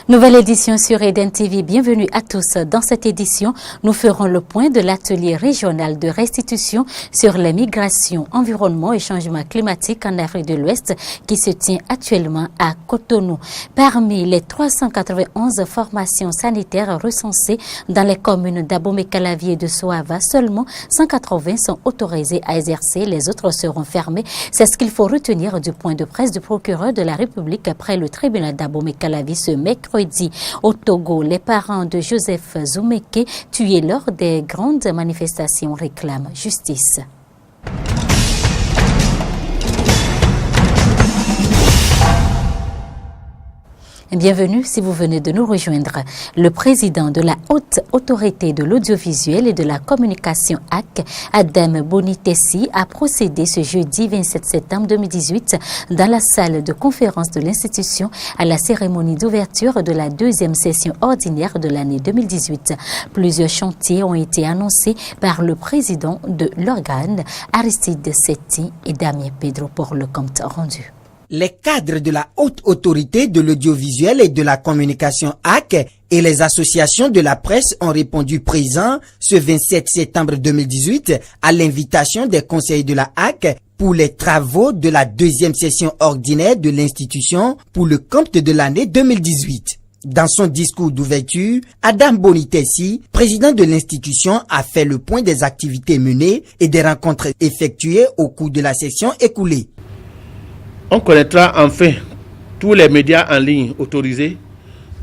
Nouvelle édition sur Eden TV. Bienvenue à tous. Dans cette édition, nous ferons le point de l'atelier régional de restitution sur les migrations, environnement et changement climatique en Afrique de l'Ouest qui se tient actuellement à Cotonou. Parmi les 391 formations sanitaires recensées dans les communes d'Abomey-Calavi et de Soava, seulement 180 sont autorisées à exercer. Les autres seront fermées. C'est ce qu'il faut retenir du point de presse du procureur de la République après le tribunal d'Abomey-Calavi ce mercredi. Au Togo, les parents de Joseph Zoumeke, tués lors des grandes manifestations, réclament justice. Bienvenue si vous venez de nous rejoindre. Le président de la Haute Autorité de l'Audiovisuel et de la Communication AC, Adam Bonitessi, a procédé ce jeudi 27 septembre 2018 dans la salle de conférence de l'institution à la cérémonie d'ouverture de la deuxième session ordinaire de l'année 2018. Plusieurs chantiers ont été annoncés par le président de l'organe, Aristide Setti et Damien Pedro pour le compte rendu. Les cadres de la Haute Autorité de l'Audiovisuel et de la Communication AC et les associations de la presse ont répondu présents ce 27 septembre 2018 à l'invitation des conseillers de la AC pour les travaux de la deuxième session ordinaire de l'institution pour le compte de l'année 2018. Dans son discours d'ouverture, Adam Bonitessi, président de l'institution, a fait le point des activités menées et des rencontres effectuées au cours de la session écoulée. On connaîtra enfin tous les médias en ligne autorisés,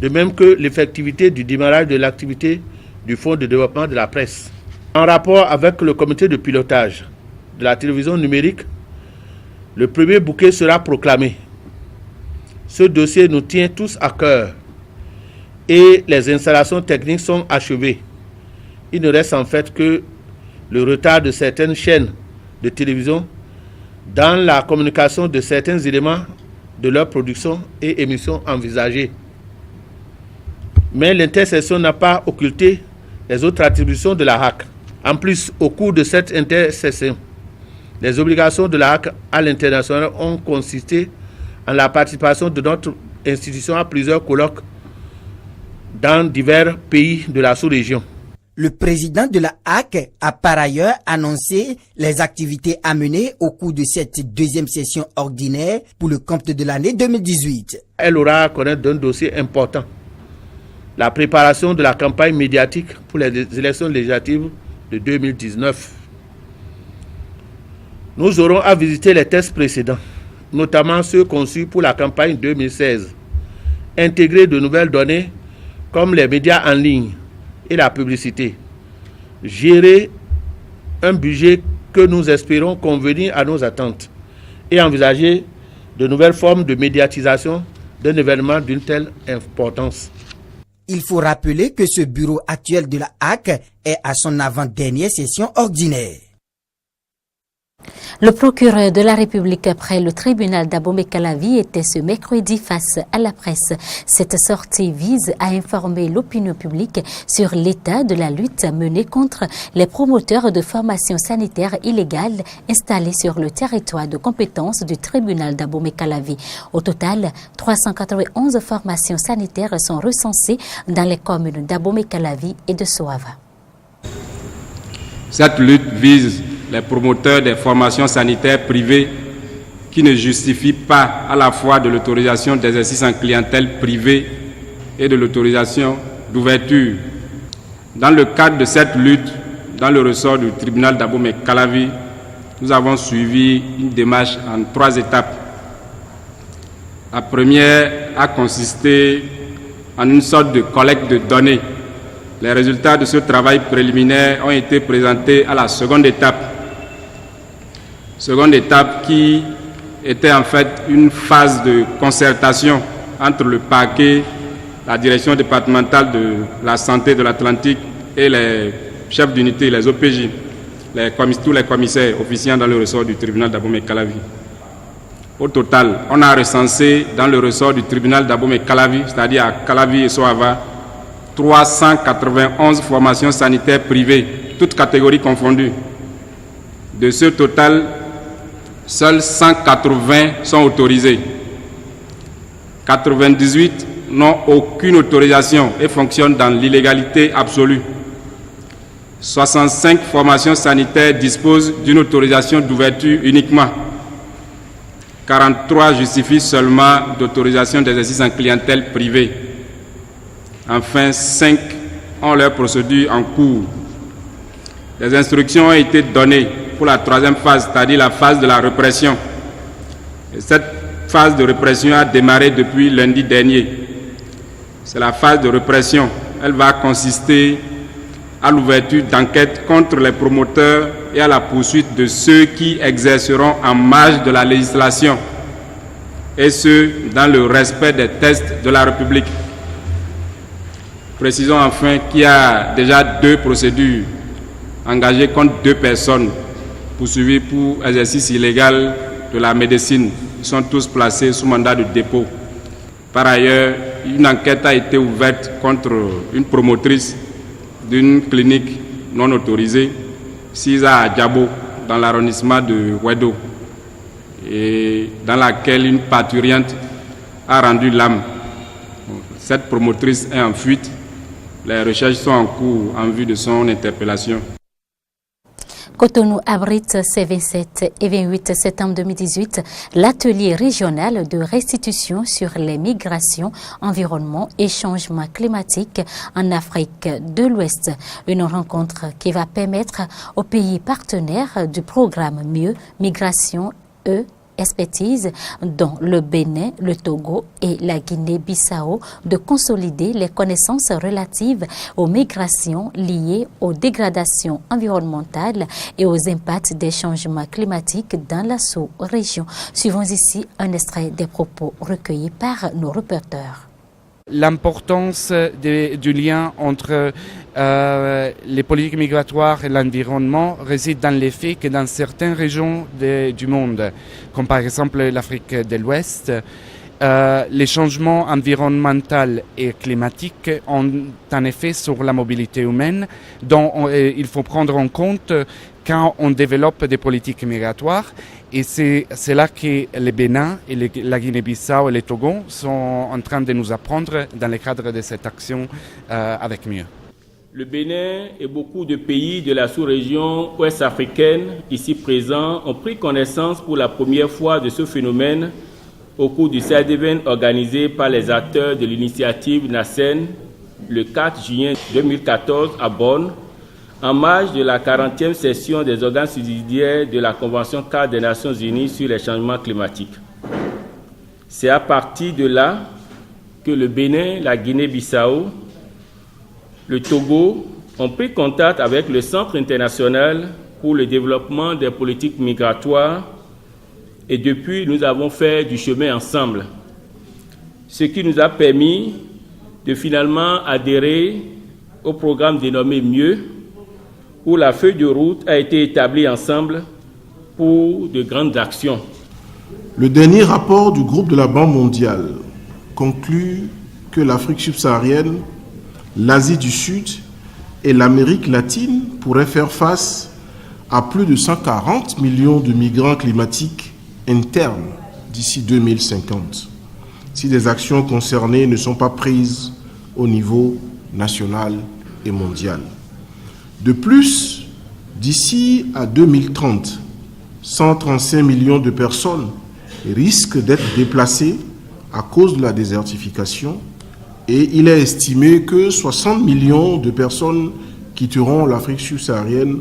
de même que l'effectivité du démarrage de l'activité du Fonds de développement de la presse. En rapport avec le comité de pilotage de la télévision numérique, le premier bouquet sera proclamé. Ce dossier nous tient tous à cœur et les installations techniques sont achevées. Il ne reste en fait que le retard de certaines chaînes de télévision dans la communication de certains éléments de leur production et émissions envisagées. Mais l'intersection n'a pas occulté les autres attributions de la HAC. En plus, au cours de cette intersection, les obligations de la HAC à l'international ont consisté en la participation de notre institution à plusieurs colloques dans divers pays de la sous-région. Le président de la HAC a par ailleurs annoncé les activités à mener au cours de cette deuxième session ordinaire pour le compte de l'année 2018. Elle aura à connaître d'un dossier important, la préparation de la campagne médiatique pour les élections législatives de 2019. Nous aurons à visiter les tests précédents, notamment ceux conçus pour la campagne 2016, intégrer de nouvelles données comme les médias en ligne et la publicité, gérer un budget que nous espérons convenir à nos attentes et envisager de nouvelles formes de médiatisation d'un événement d'une telle importance. Il faut rappeler que ce bureau actuel de la HAC est à son avant-dernière session ordinaire. Le procureur de la République après le tribunal d'Abomey-Calavi était ce mercredi face à la presse. Cette sortie vise à informer l'opinion publique sur l'état de la lutte menée contre les promoteurs de formations sanitaires illégales installées sur le territoire de compétence du tribunal d'Abomey-Calavi. Au total, 391 formations sanitaires sont recensées dans les communes d'Abomey-Calavi et de Soava. Cette lutte vise les promoteurs des formations sanitaires privées qui ne justifient pas à la fois de l'autorisation d'exercice en clientèle privée et de l'autorisation d'ouverture. Dans le cadre de cette lutte, dans le ressort du tribunal d'Abomey-Calavi, nous avons suivi une démarche en 3 étapes. La première a consisté en une sorte de collecte de données. Les résultats de ce travail préliminaire ont été présentés à la seconde étape. Seconde étape qui était en fait une phase de concertation entre le parquet, la direction départementale de la santé de l'Atlantique et les chefs d'unité, les OPJ, tous les commissaires officiants dans le ressort du tribunal d'Abomey-Calavi. Au total, on a recensé dans le ressort du tribunal d'Abomey-Calavi, c'est-à-dire à Calavi et Soava, 391 formations sanitaires privées, toutes catégories confondues. De ce total, seuls 180 sont autorisés. 98 n'ont aucune autorisation et fonctionnent dans l'illégalité absolue. 65 formations sanitaires disposent d'une autorisation d'ouverture uniquement. 43 justifient seulement d'autorisation d'exercice en clientèle privée. Enfin, 5 ont leur procédure en cours. Les instructions ont été données pour la troisième phase, c'est-à-dire la phase de la répression. Et cette phase de répression a démarré depuis lundi dernier. C'est la phase de répression. Elle va consister à l'ouverture d'enquêtes contre les promoteurs et à la poursuite de ceux qui exerceront en marge de la législation, et ce, dans le respect des textes de la République. Précisons enfin qu'il y a déjà 2 procédures engagées contre 2 personnes poursuivies pour exercice illégal de la médecine. Ils sont tous placés sous mandat de dépôt. Par ailleurs, une enquête a été ouverte contre une promotrice d'une clinique non autorisée, Sisa Adjabo, dans l'arrondissement de Wedo, et dans laquelle une parturiente a rendu l'âme. Cette promotrice est en fuite. Les recherches sont en cours en vue de son interpellation. Cotonou abrite ces 27 et 28 septembre 2018 l'atelier régional de restitution sur les migrations, environnement et changement climatique en Afrique de l'Ouest. Une rencontre qui va permettre aux pays partenaires du programme Mieux Migration expertise, dont le Bénin, le Togo et la Guinée-Bissau, de consolider les connaissances relatives aux migrations liées aux dégradations environnementales et aux impacts des changements climatiques dans la sous-région. Suivons ici un extrait des propos recueillis par nos reporters. L'importance du lien entre les politiques migratoires et l'environnement réside dans le fait que dans certaines régions du monde, comme par exemple l'Afrique de l'Ouest, les changements environnementaux et climatiques ont un effet sur la mobilité humaine dont il faut prendre en compte quand on développe des politiques migratoires. Et c'est là que le Bénin et la Guinée-Bissau et le Togo sont en train de nous apprendre dans le cadre de cette action avec Mieux. Le Bénin et beaucoup de pays de la sous-région ouest-africaine ici présents ont pris connaissance pour la première fois de ce phénomène au cours du CEDEVEN organisé par les acteurs de l'initiative NACEN le 4 juin 2014 à Bonn, en marge de la 40e session des organes subsidiaires de la Convention-cadre des Nations Unies sur les changements climatiques. C'est à partir de là que le Bénin, la Guinée-Bissau, le Togo ont pris contact avec le Centre international pour le développement des politiques migratoires et depuis, nous avons fait du chemin ensemble, ce qui nous a permis de finalement adhérer au programme dénommé Mieux, où la feuille de route a été établie ensemble pour de grandes actions. Le dernier rapport du groupe de la Banque mondiale conclut que l'Afrique subsaharienne, l'Asie du Sud et l'Amérique latine pourraient faire face à plus de 140 millions de migrants climatiques internes d'ici 2050, si des actions concernées ne sont pas prises au niveau national et mondial. De plus, d'ici à 2030, 135 millions de personnes risquent d'être déplacées à cause de la désertification et il est estimé que 60 millions de personnes quitteront l'Afrique subsaharienne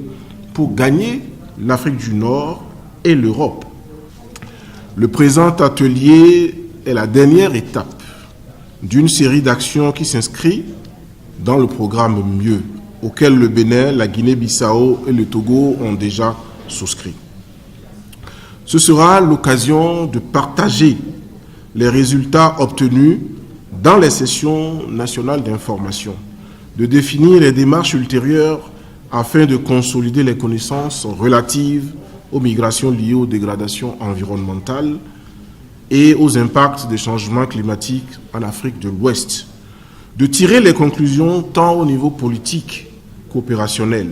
pour gagner l'Afrique du Nord et l'Europe. Le présent atelier est la dernière étape d'une série d'actions qui s'inscrit dans le programme Mieux, auquel le Bénin, la Guinée-Bissau et le Togo ont déjà souscrit. Ce sera l'occasion de partager les résultats obtenus dans les sessions nationales d'information, de définir les démarches ultérieures afin de consolider les connaissances relatives aux migrations liées aux dégradations environnementales et aux impacts des changements climatiques en Afrique de l'Ouest, de tirer les conclusions tant au niveau politique qu'opérationnel.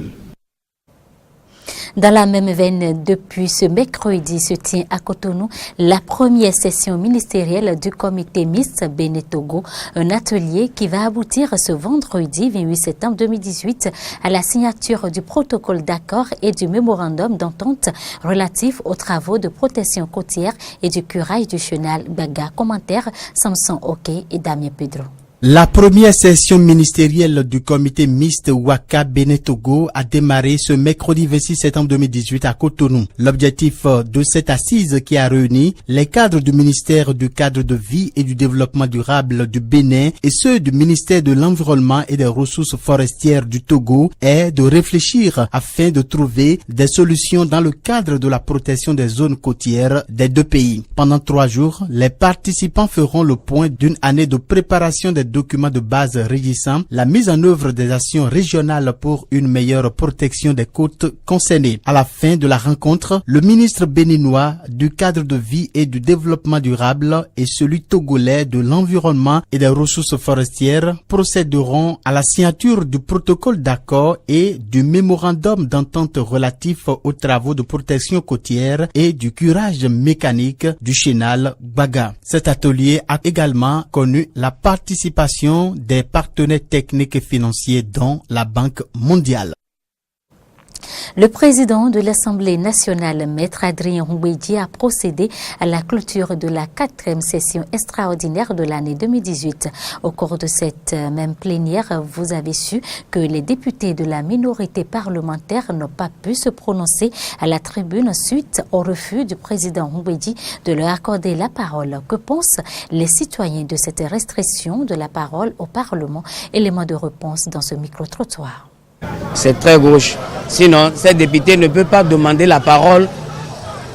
Dans la même veine, depuis ce mercredi se tient à Cotonou la première session ministérielle du comité mixte Bénin-Togo, un atelier qui va aboutir ce vendredi 28 septembre 2018 à la signature du protocole d'accord et du mémorandum d'entente relatif aux travaux de protection côtière et du curage du chenal Baga. Commentaire Samson Oké et Damien Pedro. La première session ministérielle du comité mixte Waka Bénin-Togo a démarré ce mercredi 26 septembre 2018 à Cotonou. L'objectif de cette assise qui a réuni les cadres du ministère du cadre de vie et du développement durable du Bénin et ceux du ministère de l'environnement et des ressources forestières du Togo est de réfléchir afin de trouver des solutions dans le cadre de la protection des zones côtières des deux pays. Pendant 3 jours, les participants feront le point d'une année de préparation des documents de base régissant la mise en œuvre des actions régionales pour une meilleure protection des côtes concernées. À la fin de la rencontre, le ministre béninois du cadre de vie et du développement durable et celui togolais de l'environnement et des ressources forestières procéderont à la signature du protocole d'accord et du mémorandum d'entente relatif aux travaux de protection côtière et du curage mécanique du chenal Baga. Cet atelier a également connu la participation des partenaires techniques et financiers dont la Banque mondiale. Le président de l'Assemblée nationale, Maître Adrien Ngouedji, a procédé à la clôture de la 4e session extraordinaire de l'année 2018. Au cours de cette même plénière, vous avez su que les députés de la minorité parlementaire n'ont pas pu se prononcer à la tribune suite au refus du président Ngouedji de leur accorder la parole. Que pensent les citoyens de cette restriction de la parole au Parlement? Élément de réponse dans ce micro-trottoir. C'est très gauche. Sinon, ce député ne peut pas demander la parole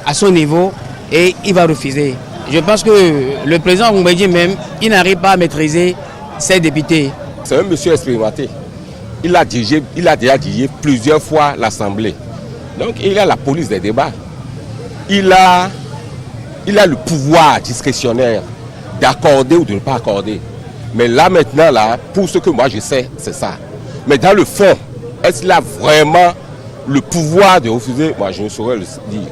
à son niveau et il va refuser. Je pense que le président Ngouedji même, il n'arrive pas à maîtriser ses députés. C'est un monsieur expérimenté. Il a déjà dirigé plusieurs fois l'Assemblée. Donc il a la police des débats. Il a le pouvoir discrétionnaire d'accorder ou de ne pas accorder. Mais là maintenant, pour ce que moi je sais, c'est ça. Mais dans le fond, est-ce qu'il a vraiment le pouvoir de refuser? Moi, je ne saurais le dire.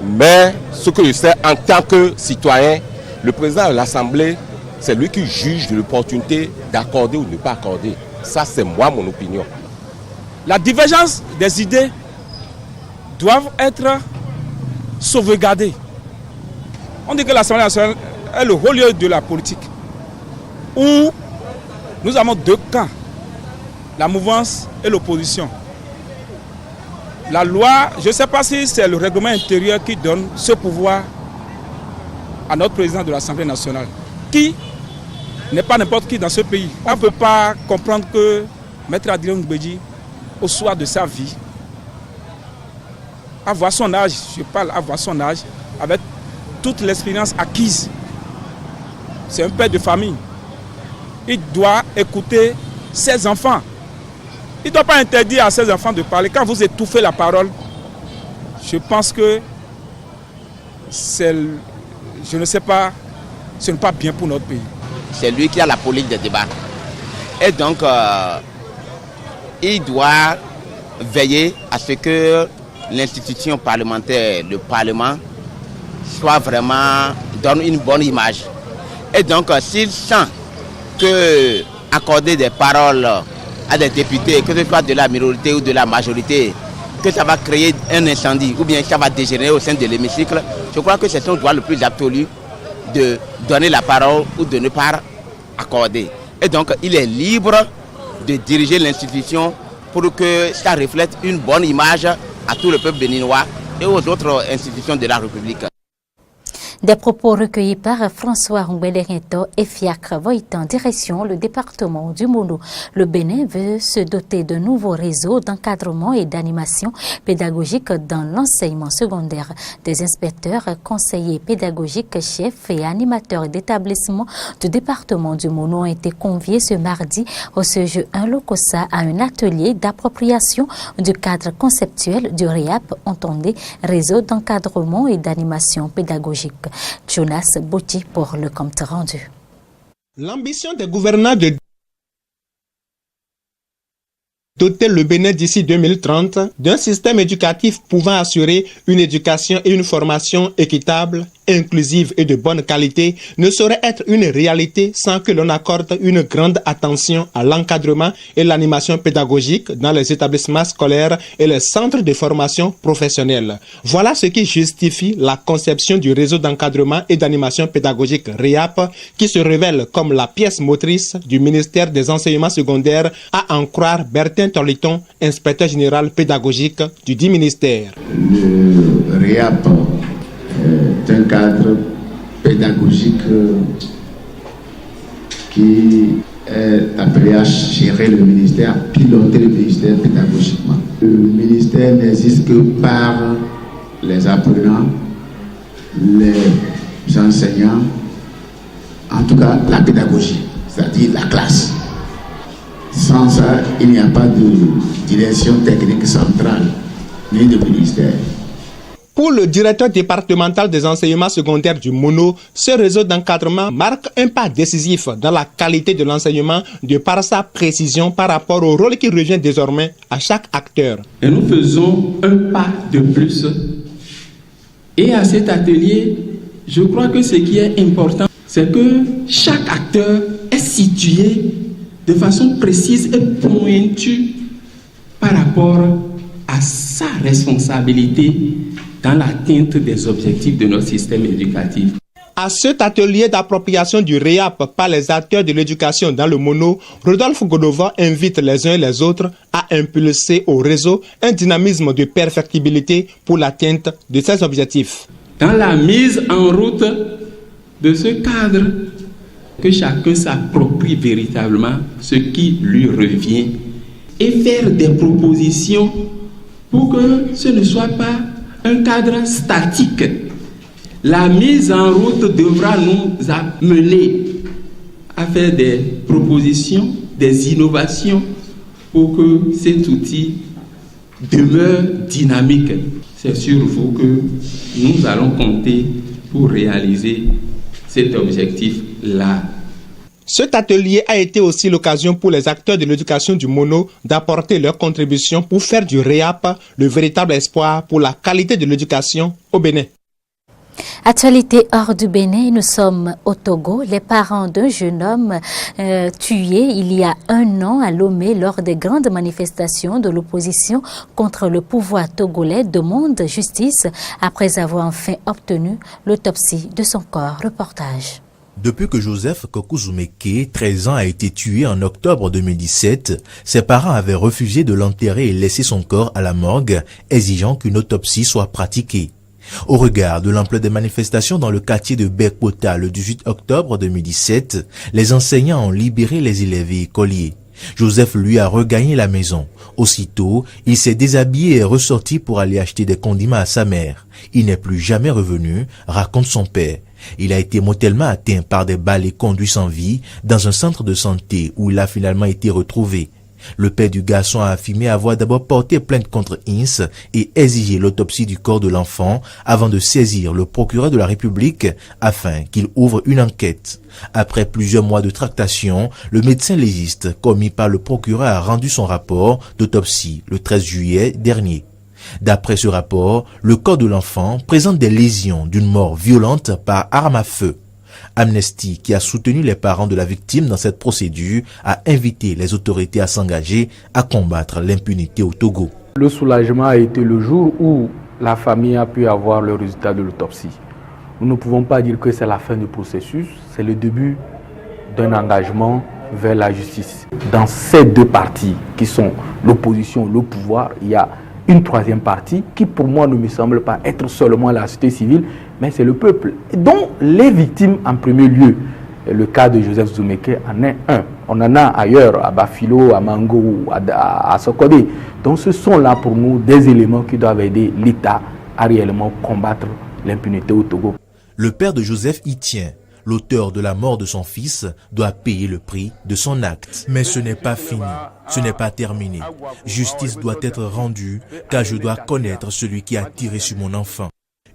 Mais ce que je sais en tant que citoyen, le président de l'Assemblée, c'est lui qui juge de l'opportunité d'accorder ou de ne pas accorder. Ça, c'est moi, mon opinion. La divergence des idées doit être sauvegardée. On dit que l'Assemblée nationale est le haut lieu de la politique, où nous avons 2 camps. La mouvance et l'opposition. La loi, je ne sais pas si c'est le règlement intérieur qui donne ce pouvoir à notre président de l'Assemblée nationale, qui n'est pas n'importe qui dans ce pays. On ne peut pas comprendre que Maître Adrien Ngouedji, au soir de sa vie, avoir son âge, je parle avoir son âge, avec toute l'expérience acquise. C'est un père de famille. Il doit écouter ses enfants. Il ne doit pas interdire à ses enfants de parler. Quand vous étouffez la parole, je pense que je ne sais pas, ce n'est pas bien pour notre pays. C'est lui qui a la police des débats. Et donc, il doit veiller à ce que l'institution parlementaire, le Parlement, soit vraiment, donne une bonne image. Et donc, s'il sent que accorder des paroles à des députés, que ce soit de la minorité ou de la majorité, que ça va créer un incendie ou bien ça va dégénérer au sein de l'hémicycle, je crois que c'est son droit le plus absolu de donner la parole ou de ne pas accorder. Et donc, il est libre de diriger l'institution pour que ça reflète une bonne image à tout le peuple béninois et aux autres institutions de la République. Des propos recueillis par François Ngouederinto et Fiacre Voitan, direction le département du Mono. Le Bénin veut se doter de nouveaux réseaux d'encadrement et d'animation pédagogique dans l'enseignement secondaire. Des inspecteurs, conseillers pédagogiques, chefs et animateurs d'établissements du département du Mono ont été conviés ce mardi au CEJ 1 Lokossa à un atelier d'appropriation du cadre conceptuel du REAP, entendez réseau d'encadrement et d'animation pédagogique. Jonas Bouti pour le compte rendu. L'ambition des gouvernants de Doter le Bénin d'ici 2030 d'un système éducatif pouvant assurer une éducation et une formation équitable, inclusive et de bonne qualité ne saurait être une réalité sans que l'on accorde une grande attention à l'encadrement et l'animation pédagogique dans les établissements scolaires et les centres de formation professionnelle. Voilà ce qui justifie la conception du réseau d'encadrement et d'animation pédagogique REAP qui se révèle comme la pièce motrice du ministère des enseignements secondaires à en croire Bertin Torliton, inspecteur général pédagogique du dit ministère. Le REAP est un cadre pédagogique qui est appelé à gérer le ministère, à piloter le ministère pédagogiquement. Le ministère n'existe que par les apprenants, les enseignants, en tout cas la pédagogie, c'est-à-dire la classe. Sans ça, il n'y a pas de direction technique centrale, ni de ministère. Pour le directeur départemental des enseignements secondaires du Mono, ce réseau d'encadrement marque un pas décisif dans la qualité de l'enseignement de par sa précision par rapport au rôle qui revient désormais à chaque acteur. Et nous faisons un pas de plus. Et à cet atelier, je crois que ce qui est important, c'est que chaque acteur est situé de façon précise et pointue par rapport à sa responsabilité dans l'atteinte des objectifs de notre système éducatif. À cet atelier d'appropriation du REAP par les acteurs de l'éducation dans le Mono, Rodolphe Godova invite les uns et les autres à impulser au réseau un dynamisme de perfectibilité pour l'atteinte de ces objectifs. Dans la mise en route de ce cadre, que chacun s'approprie véritablement ce qui lui revient et faire des propositions pour que ce ne soit pas un cadre statique. La mise en route devra nous amener à faire des propositions, des innovations pour que cet outil demeure dynamique. C'est sur vous que nous allons compter pour réaliser cet objectif-là. Cet atelier a été aussi l'occasion pour les acteurs de l'éducation du Mono d'apporter leur contribution pour faire du REAP le véritable espoir pour la qualité de l'éducation au Bénin. Actualité hors du Bénin, nous sommes au Togo. Les parents d'un jeune homme tué il y a 1 an à Lomé lors des grandes manifestations de l'opposition contre le pouvoir togolais demandent justice après avoir enfin obtenu l'autopsie de son corps. Reportage. Depuis que Joseph Kokuzumeke, 13 ans, a été tué en octobre 2017, ses parents avaient refusé de l'enterrer et laisser son corps à la morgue, exigeant qu'une autopsie soit pratiquée. Au regard de l'ampleur des manifestations dans le quartier de Bekota le 18 octobre 2017, les enseignants ont libéré les élèves et écoliers. Joseph, lui, a regagné la maison. Aussitôt, il s'est déshabillé et est ressorti pour aller acheter des condiments à sa mère. Il n'est plus jamais revenu, raconte son père. Il a été mortellement atteint par des balles et conduit sans vie dans un centre de santé où il a finalement été retrouvé. Le père du garçon a affirmé avoir d'abord porté plainte contre INS et exigé l'autopsie du corps de l'enfant avant de saisir le procureur de la République afin qu'il ouvre une enquête. Après plusieurs mois de tractation, le médecin légiste commis par le procureur a rendu son rapport d'autopsie le 13 juillet dernier. D'après ce rapport, le corps de l'enfant présente des lésions d'une mort violente par arme à feu. Amnesty, qui a soutenu les parents de la victime dans cette procédure, a invité les autorités à s'engager à combattre l'impunité au Togo. Le soulagement a été le jour où la famille a pu avoir le résultat de l'autopsie. Nous ne pouvons pas dire que c'est la fin du processus, c'est le début d'un engagement vers la justice. Dans ces deux parties qui sont l'opposition, le pouvoir, il y a une troisième partie qui pour moi ne me semble pas être seulement la société civile, mais c'est le peuple, dont les victimes en premier lieu. Le cas de Joseph Zoumeke en est un. On en a ailleurs, à Bafilo, à Mango, à Sokodé. Donc ce sont là pour nous des éléments qui doivent aider l'État à réellement combattre l'impunité au Togo. Le père de Joseph y tient. L'auteur de la mort de son fils doit payer le prix de son acte. Mais ce n'est pas fini, ce n'est pas terminé. Justice doit être rendue car je dois connaître celui qui a tiré sur mon enfant.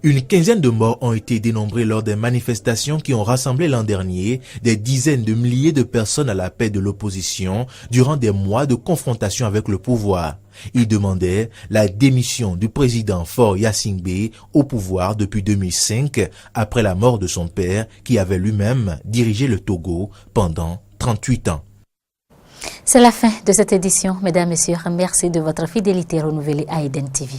Une quinzaine de morts ont été dénombrés lors des manifestations qui ont rassemblé l'an dernier des dizaines de milliers de personnes à la paix de l'opposition durant des mois de confrontation avec le pouvoir. Ils demandaient la démission du président Faure Gnassingbé au pouvoir depuis 2005 après la mort de son père qui avait lui-même dirigé le Togo pendant 38 ans. C'est la fin de cette édition. Mesdames, Messieurs, merci de votre fidélité renouvelée à Eden TV.